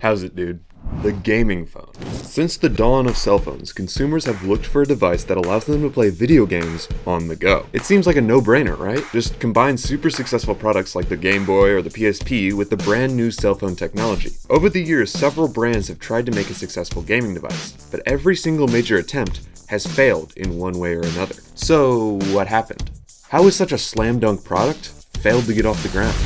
How's it, dude? The gaming phone. Since the dawn of cell phones, consumers have looked for a device that allows them to play video games on the go. It seems like a no-brainer, right? Just combine super successful products like the Game Boy or the PSP with the brand new cell phone technology. Over the years, several brands have tried to make a successful gaming device, but every single major attempt has failed in one way or another. So, what happened? How is such a slam dunk product failed to get off the ground?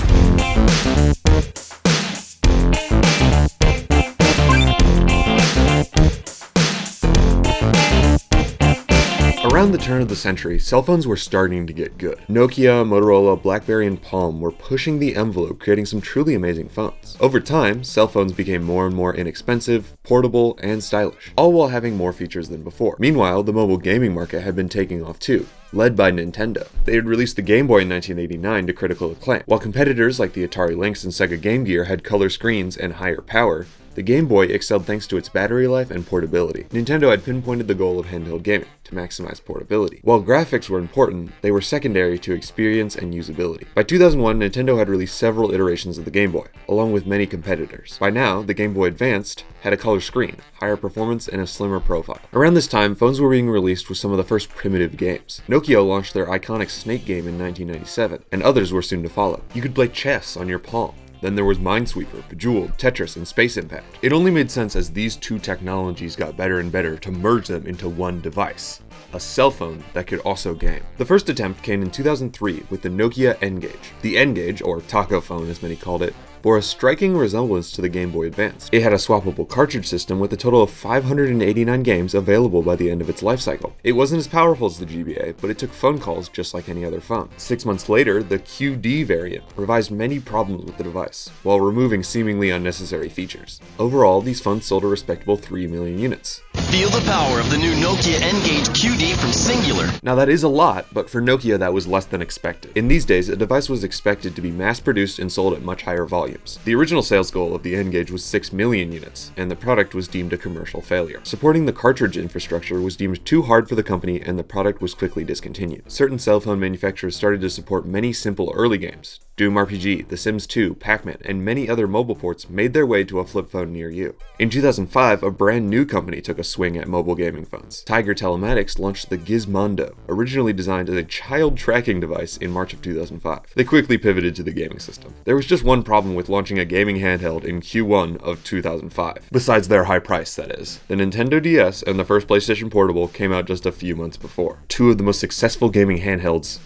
Around the turn of the century, cell phones were starting to get good. Nokia, Motorola, BlackBerry, and Palm were pushing the envelope, creating some truly amazing phones. Over time, cell phones became more and more inexpensive, portable, and stylish, all while having more features than before. Meanwhile, the mobile gaming market had been taking off too, led by Nintendo. They had released the Game Boy in 1989 to critical acclaim. While competitors like the Atari Lynx and Sega Game Gear had color screens and higher power, the Game Boy excelled thanks to its battery life and portability. Nintendo had pinpointed the goal of handheld gaming, to maximize portability. While graphics were important, they were secondary to experience and usability. By 2001, Nintendo had released several iterations of the Game Boy, along with many competitors. By now, the Game Boy Advanced had a color screen, higher performance, and a slimmer profile. Around this time, phones were being released with some of the first primitive games. Nokia launched their iconic Snake game in 1997, and others were soon to follow. You could play chess on your palm. Then there was Minesweeper, Bejeweled, Tetris, and Space Impact. It only made sense as these two technologies got better and better to merge them into one device, a cell phone that could also game. The first attempt came in 2003 with the Nokia N-Gage. The N-Gage, or taco phone as many called it, bore a striking resemblance to the Game Boy Advance. It had a swappable cartridge system with a total of 589 games available by the end of its life cycle. It wasn't as powerful as the GBA, but it took phone calls just like any other phone. 6 months later, the QD variant revised many problems with the device, while removing seemingly unnecessary features. Overall, these phones sold a respectable 3 million units. Feel the power of the new Nokia N-Gage QD from Singular. Now that is a lot, but for Nokia that was less than expected. In these days, a device was expected to be mass-produced and sold at much higher volumes. The original sales goal of the N-Gage was 6 million units, and the product was deemed a commercial failure. Supporting the cartridge infrastructure was deemed too hard for the company, and the product was quickly discontinued. Certain cell phone manufacturers started to support many simple early games. Doom RPG, The Sims 2, Pac-Man, and many other mobile ports made their way to a flip phone near you. In 2005, a brand new company took a swing at mobile gaming phones. Tiger Telematics launched the Gizmondo, originally designed as a child tracking device in March of 2005. They quickly pivoted to the gaming system. There was just one problem with launching a gaming handheld in Q1 of 2005, besides their high price, that is. The Nintendo DS and the first PlayStation Portable came out just a few months before. Two of the most successful gaming handhelds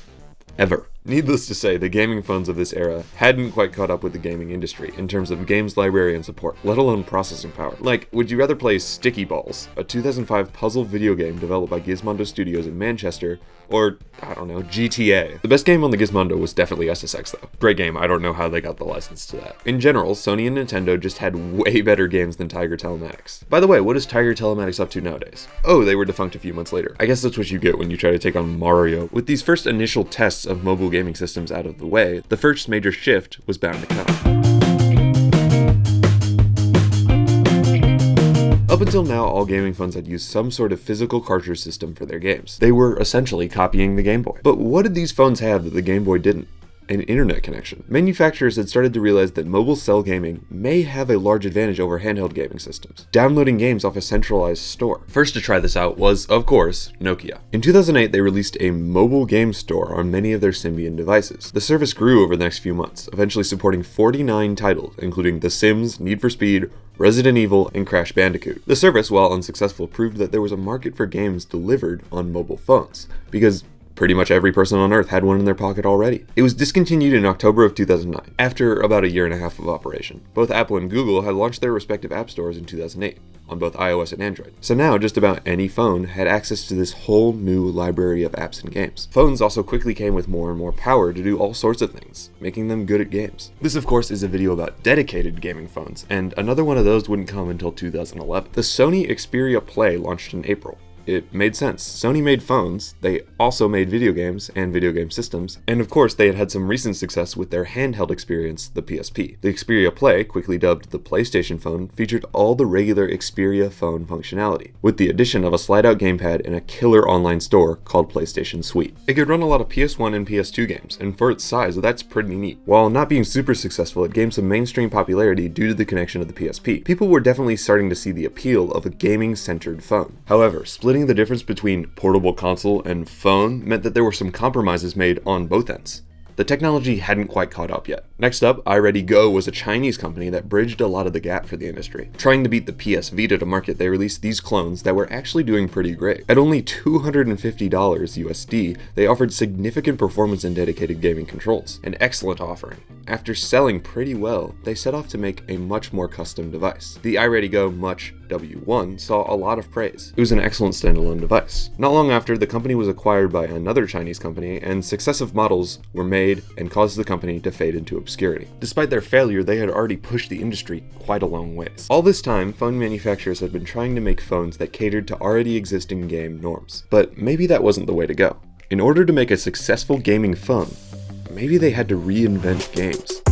ever. Needless to say, the gaming phones of this era hadn't quite caught up with the gaming industry in terms of games library and support, let alone processing power. Like, would you rather play Sticky Balls, a 2005 puzzle video game developed by Gizmondo Studios in Manchester, or, I don't know, GTA? The best game on the Gizmondo was definitely SSX though. Great game, I don't know how they got the license to that. In general, Sony and Nintendo just had way better games than Tiger Telematics. By the way, what is Tiger Telematics up to nowadays? Oh, they were defunct a few months later. I guess that's what you get when you try to take on Mario. With these first initial tests of mobile gaming systems out of the way, the first major shift was bound to come. Up until now, all gaming phones had used some sort of physical cartridge system for their games. They were essentially copying the Game Boy. But what did these phones have that the Game Boy didn't? An internet connection. Manufacturers had started to realize that mobile cell gaming may have a large advantage over handheld gaming systems, downloading games off a centralized store. First to try this out was, of course, Nokia. In 2008, they released a mobile game store on many of their Symbian devices. The service grew over the next few months, eventually supporting 49 titles, including The Sims, Need for Speed, Resident Evil, and Crash Bandicoot. The service, while unsuccessful, proved that there was a market for games delivered on mobile phones, because pretty much every person on Earth had one in their pocket already. It was discontinued in October of 2009, after about a year and a half of operation. Both Apple and Google had launched their respective app stores in 2008, on both iOS and Android. So now just about any phone had access to this whole new library of apps and games. Phones also quickly came with more and more power to do all sorts of things, making them good at games. This of course is a video about dedicated gaming phones, and another one of those wouldn't come until 2011. The Sony Xperia Play launched in April. it made sense. Sony made phones, they also made video games and video game systems, and of course they had had some recent success with their handheld experience, the PSP. The Xperia Play, quickly dubbed the PlayStation phone, featured all the regular Xperia phone functionality, with the addition of a slide-out gamepad and a killer online store called PlayStation Suite. It could run a lot of PS1 and PS2 games, and for its size, that's pretty neat. While not being super successful, it gained some mainstream popularity due to the connection of the PSP. People were definitely starting to see the appeal of a gaming-centered phone. However, splitting the difference between portable console and phone meant that there were some compromises made on both ends. The technology hadn't quite caught up yet. Next up, iReadyGo was a Chinese company that bridged a lot of the gap for the industry. Trying to beat the PS Vita to market, they released these clones that were actually doing pretty great. At only $250 USD, they offered significant performance and dedicated gaming controls, an excellent offering. After selling pretty well, they set off to make a much more custom device. The iReadyGo Much W1 saw a lot of praise. It was an excellent standalone device. Not long after, the company was acquired by another Chinese company, and successive models were made and caused the company to fade into obscurity. Despite their failure, they had already pushed the industry quite a long ways. All this time, phone manufacturers had been trying to make phones that catered to already existing game norms. But maybe that wasn't the way to go. In order to make a successful gaming phone, maybe they had to reinvent games.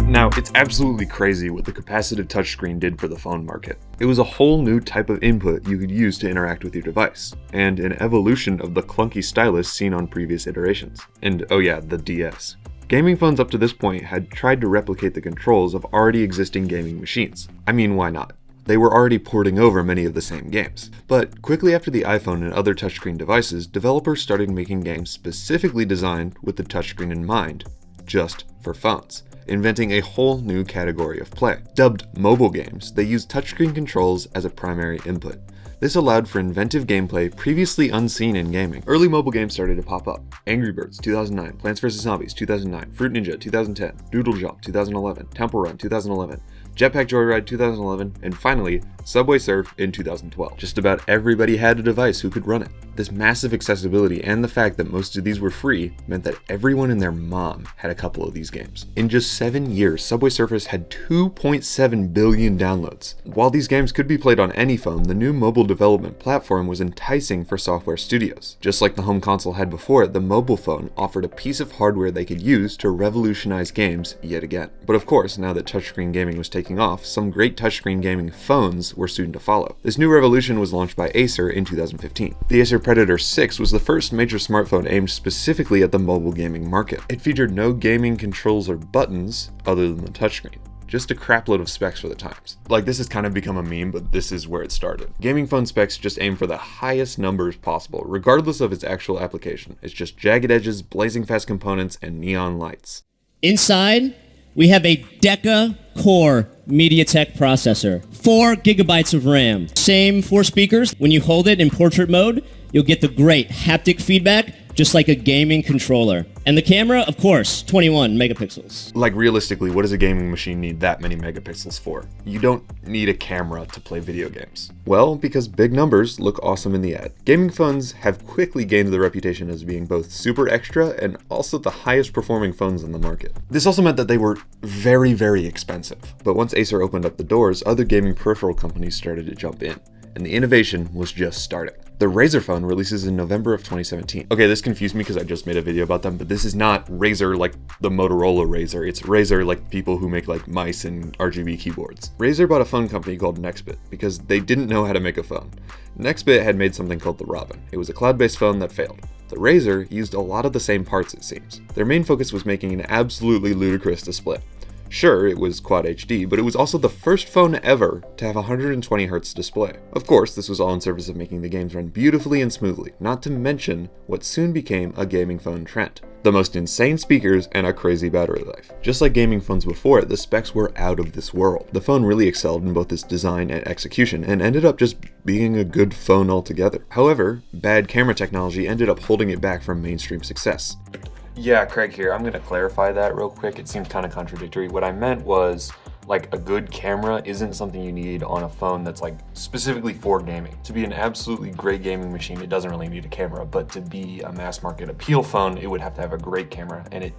Now, it's absolutely crazy what the capacitive touchscreen did for the phone market. It was a whole new type of input you could use to interact with your device, and an evolution of the clunky stylus seen on previous iterations. And oh yeah, the DS. Gaming phones up to this point had tried to replicate the controls of already existing gaming machines. I mean, why not? They were already porting over many of the same games. But quickly after the iPhone and other touchscreen devices, developers started making games specifically designed with the touchscreen in mind, just for phones, inventing a whole new category of play. Dubbed mobile games, they used touchscreen controls as a primary input. This allowed for inventive gameplay previously unseen in gaming. Early mobile games started to pop up. Angry Birds 2009, Plants vs. Zombies 2009, Fruit Ninja 2010, Doodle Jump 2011, Temple Run 2011, Jetpack Joyride 2011, and finally, Subway Surf in 2012. Just about everybody had a device who could run it. This massive accessibility and the fact that most of these were free meant that everyone and their mom had a couple of these games. In just 7 years, Subway Surfers had 2.7 billion downloads. While these games could be played on any phone, the new mobile development platform was enticing for software studios. Just like the home console had before it, the mobile phone offered a piece of hardware they could use to revolutionize games yet again. But of course, now that touchscreen gaming was taking off, some great touchscreen gaming phones were soon to follow. This new revolution was launched by Acer in 2015. The Acer Predator 6 was the first major smartphone aimed specifically at the mobile gaming market. It featured no gaming controls or buttons other than the touchscreen. Just a crapload of specs for the times. Like, this has kind of become a meme, but this is where it started. Gaming phone specs just aim for the highest numbers possible, regardless of its actual application. It's just jagged edges, blazing fast components, and neon lights. Inside, we have a Deca Core MediaTek processor, 4 gigabytes of RAM. Same 4 speakers. When you hold it in portrait mode, you'll get the great haptic feedback, just like a gaming controller. And the camera, of course, 21 megapixels. Like, realistically, what does a gaming machine need that many megapixels for? You don't need a camera to play video games. Well, because big numbers look awesome in the ad. Gaming phones have quickly gained the reputation as being both super extra and also the highest performing phones in the market. This also meant that they were very, very expensive. But once Acer opened up the doors, other gaming peripheral companies started to jump in, and the innovation was just starting. The Razer phone releases in November of 2017. Okay, this confused me because I just made a video about them, but this is not Razer like the Motorola Razer. It's Razer like people who make like mice and RGB keyboards. Razer bought a phone company called Nextbit because they didn't know how to make a phone. Nextbit had made something called the Robin. It was a cloud-based phone that failed. The Razer used a lot of the same parts, it seems. Their main focus was making an absolutely ludicrous display. Sure, it was Quad HD, but it was also the first phone ever to have a 120Hz display. Of course, this was all in service of making the games run beautifully and smoothly, not to mention what soon became a gaming phone trend. The most insane speakers and a crazy battery life. Just like gaming phones before it, the specs were out of this world. The phone really excelled in both its design and execution, and ended up just being a good phone altogether. However, bad camera technology ended up holding it back from mainstream success. Yeah, Craig here. I'm going to clarify that real quick. It seems kind of contradictory. What I meant was, like, a good camera isn't something you need on a phone that's like specifically for gaming. To be an absolutely great gaming machine, it doesn't really need a camera, but to be a mass market appeal phone, it would have to have a great camera, and it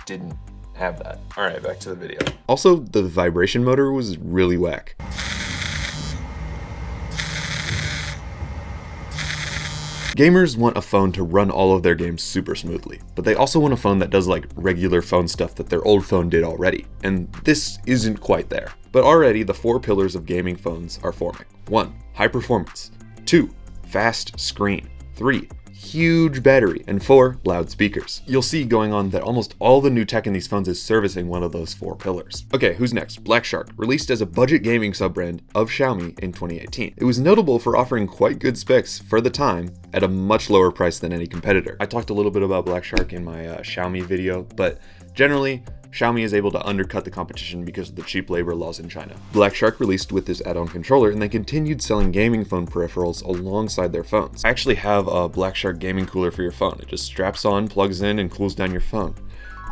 didn't have that. All right, back to the video. Also, the vibration motor was really whack. Gamers want a phone to run all of their games super smoothly, but they also want a phone that does like regular phone stuff that their old phone did already, and this isn't quite there. But already the 4 pillars of gaming phones are forming. 1. High performance. 2. Fast screen. 3. Huge battery. And 4. Loud speakers. You'll see going on that almost all the new tech in these phones is servicing one of those 4 pillars. Okay, who's next? Black Shark, released as a budget gaming sub-brand of Xiaomi in 2018. It was notable for offering quite good specs for the time at a much lower price than any competitor. I talked a little bit about Black Shark in my Xiaomi video, but generally, Xiaomi is able to undercut the competition because of the cheap labor laws in China. Black Shark released with this add-on controller, and they continued selling gaming phone peripherals alongside their phones. I actually have a Black Shark gaming cooler for your phone. It just straps on, plugs in, and cools down your phone.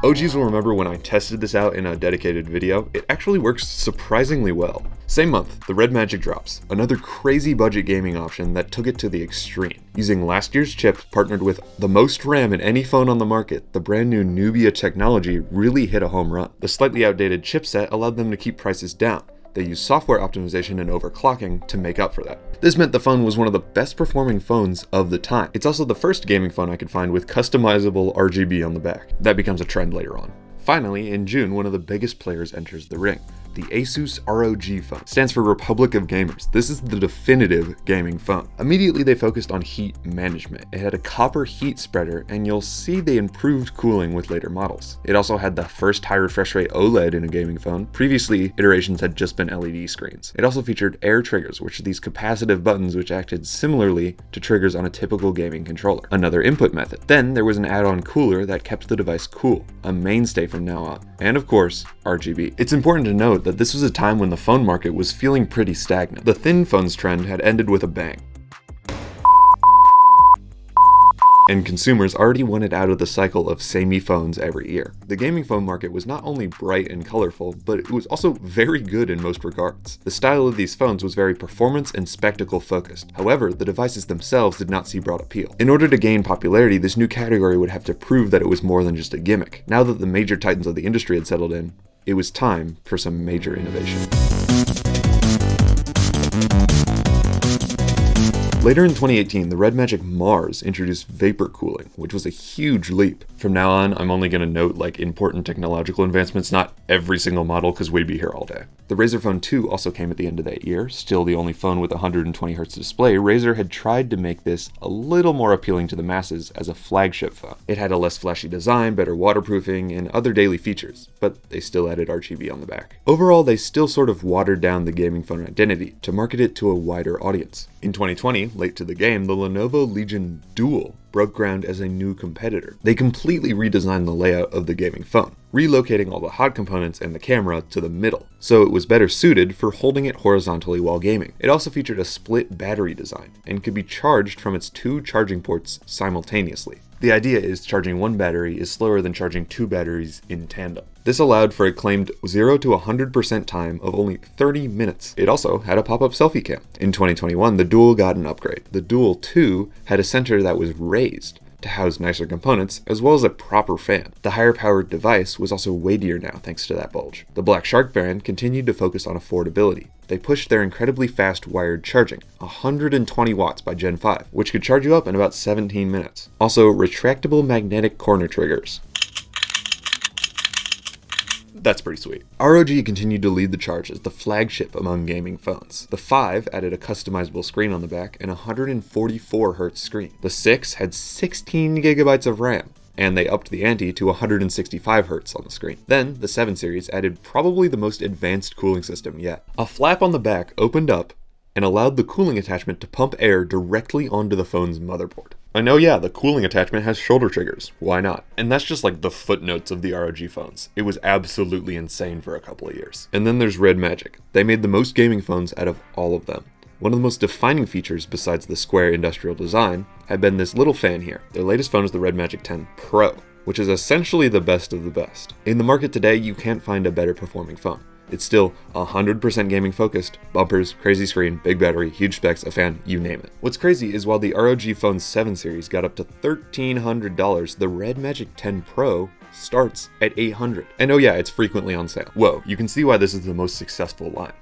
OGs will remember when I tested this out in a dedicated video, it actually works surprisingly well. Same month, the Red Magic drops, another crazy budget gaming option that took it to the extreme. Using last year's chips partnered with the most RAM in any phone on the market, the brand new Nubia technology really hit a home run. The slightly outdated chipset allowed them to keep prices down. They used software optimization and overclocking to make up for that. This meant the phone was one of the best performing phones of the time. It's also the first gaming phone I could find with customizable RGB on the back. That becomes a trend later on. Finally, in June, one of the biggest players enters the ring. The Asus ROG phone stands for Republic of Gamers. This is the definitive gaming phone. Immediately they focused on heat management. It had a copper heat spreader, and you'll see they improved cooling with later models. It also had the first high refresh rate OLED in a gaming phone. Previously, iterations had just been LED screens. It also featured air triggers, which are these capacitive buttons which acted similarly to triggers on a typical gaming controller. Another input method. Then there was an add-on cooler that kept the device cool, a mainstay from now on. And of course, RGB. It's important to note that this was a time when the phone market was feeling pretty stagnant. The thin phones trend had ended with a bang, and consumers already wanted out of the cycle of samey phones every year. The gaming phone market was not only bright and colorful, but it was also very good in most regards. The style of these phones was very performance and spectacle focused. However, the devices themselves did not see broad appeal. In order to gain popularity, this new category would have to prove that it was more than just a gimmick. Now that the major titans of the industry had settled in, it was time for some major innovation. Later in 2018, the Red Magic Mars introduced vapor cooling, which was a huge leap. From now on, I'm only going to note like important technological advancements, not every single model, because we'd be here all day. The Razer Phone 2 also came at the end of that year. Still the only phone with a 120Hz display, Razer had tried to make this a little more appealing to the masses as a flagship phone. It had a less flashy design, better waterproofing, and other daily features, but they still added RGB on the back. Overall, they still sort of watered down the gaming phone identity to market it to a wider audience. In 2020, late to the game, the Lenovo Legion Dual broke ground as a new competitor. They completely redesigned the layout of the gaming phone, relocating all the hot components and the camera to the middle, so it was better suited for holding it horizontally while gaming. It also featured a split battery design and could be charged from its 2 charging ports simultaneously. The idea is charging one battery is slower than charging 2 batteries in tandem. This allowed for a claimed 0 to 100% time of only 30 minutes. It also had a pop-up selfie cam. In 2021, the Dual got an upgrade. The Dual 2 had a center that was raised to house nicer components, as well as a proper fan. The higher powered device was also weightier now thanks to that bulge. The Black Shark brand continued to focus on affordability. They pushed their incredibly fast wired charging, 120 watts by Gen 5, which could charge you up in about 17 minutes. Also, retractable magnetic corner triggers. That's pretty sweet. ROG continued to lead the charge as the flagship among gaming phones. The 5 added a customizable screen on the back and a 144Hz screen. The 6 had 16GB of RAM, and they upped the ante to 165Hz on the screen. Then, the 7 series added probably the most advanced cooling system yet. A flap on the back opened up and allowed the cooling attachment to pump air directly onto the phone's motherboard. I know, yeah, the cooling attachment has shoulder triggers. Why not? And that's just like the footnotes of the ROG phones. It was absolutely insane for a couple of years. And then there's Red Magic. They made the most gaming phones out of all of them. One of the most defining features, besides the square industrial design, had been this little fan here. Their latest phone is the Red Magic 10 Pro, which is essentially the best of the best. In the market today, you can't find a better performing phone. It's still 100% gaming focused, bumpers, crazy screen, big battery, huge specs, a fan, you name it. What's crazy is while the ROG Phone 7 series got up to $1,300, the Red Magic 10 Pro starts at $800. And oh yeah, it's frequently on sale. Whoa, you can see why this is the most successful line.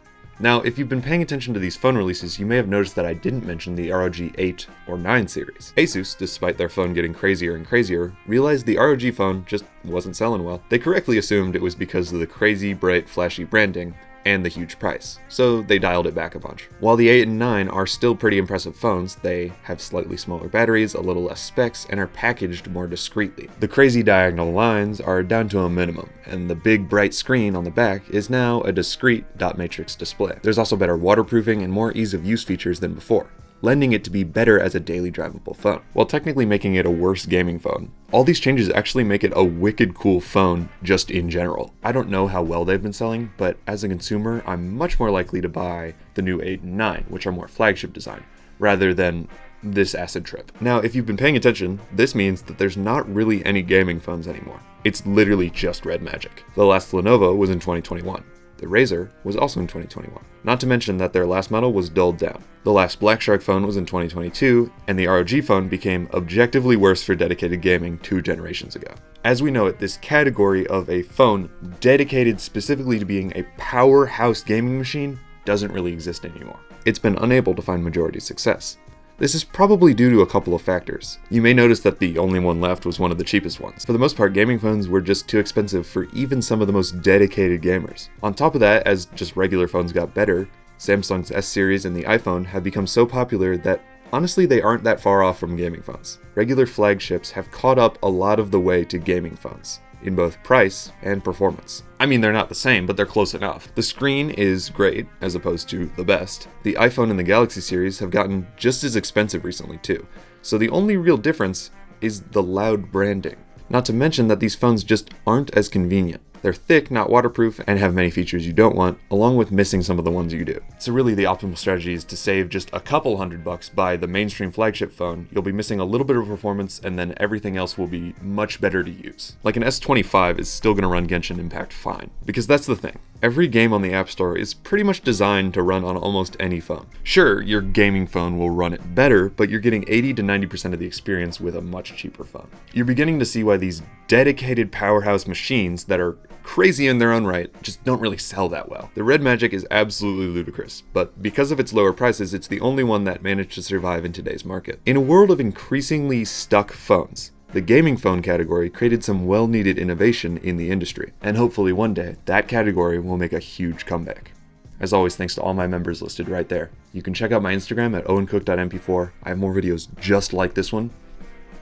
Now, if you've been paying attention to these phone releases, you may have noticed that I didn't mention the ROG 8 or 9 series. Asus, despite their phone getting crazier and crazier, realized the ROG phone just wasn't selling well. They correctly assumed it was because of the crazy, bright, flashy branding and the huge price, so they dialed it back a bunch. While the 8 and 9 are still pretty impressive phones, they have slightly smaller batteries, a little less specs, and are packaged more discreetly. The crazy diagonal lines are down to a minimum, and the big bright screen on the back is now a discrete dot matrix display. There's also better waterproofing and more ease of use features than before, lending it to be better as a daily drivable phone, while technically making it a worse gaming phone. All these changes actually make it a wicked cool phone just in general. I don't know how well they've been selling, but as a consumer, I'm much more likely to buy the new 8 and 9, which are more flagship design, rather than this acid trip. Now, if you've been paying attention, this means that there's not really any gaming phones anymore. It's literally just Red Magic. The last Lenovo was in 2021. The Razer was also in 2021. Not to mention that their last model was dulled down. The last Black Shark phone was in 2022, and the ROG phone became objectively worse for dedicated gaming 2 generations ago. As we know it, this category of a phone dedicated specifically to being a powerhouse gaming machine doesn't really exist anymore. It's been unable to find majority success. This is probably due to a couple of factors. You may notice that the only one left was one of the cheapest ones. For the most part, gaming phones were just too expensive for even some of the most dedicated gamers. On top of that, as just regular phones got better, Samsung's S series and the iPhone have become so popular that honestly they aren't that far off from gaming phones. Regular flagships have caught up a lot of the way to gaming phones, in both price and performance. I mean, they're not the same, but they're close enough. The screen is great, as opposed to the best. The iPhone and the Galaxy series have gotten just as expensive recently too, so the only real difference is the loud branding. Not to mention that these phones just aren't as convenient. They're thick, not waterproof, and have many features you don't want, along with missing some of the ones you do. So really the optimal strategy is to save just a couple $100 buy the mainstream flagship phone. You'll be missing a little bit of performance, and then everything else will be much better to use. Like an S25 is still going to run Genshin Impact fine, because that's the thing. Every game on the App Store is pretty much designed to run on almost any phone. Sure, your gaming phone will run it better, but you're getting 80 to 90% of the experience with a much cheaper phone. You're beginning to see why these dedicated powerhouse machines that are crazy in their own right just don't really sell that well. The Red Magic is absolutely ludicrous, but because of its lower prices, it's the only one that managed to survive in today's market. In a world of increasingly stuck phones, the gaming phone category created some well-needed innovation in the industry, and hopefully one day, that category will make a huge comeback. As always, thanks to all my members listed right there. You can check out my Instagram at owencook.mp4. I have more videos just like this one,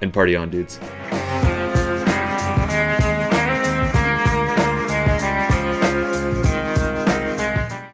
and party on, dudes.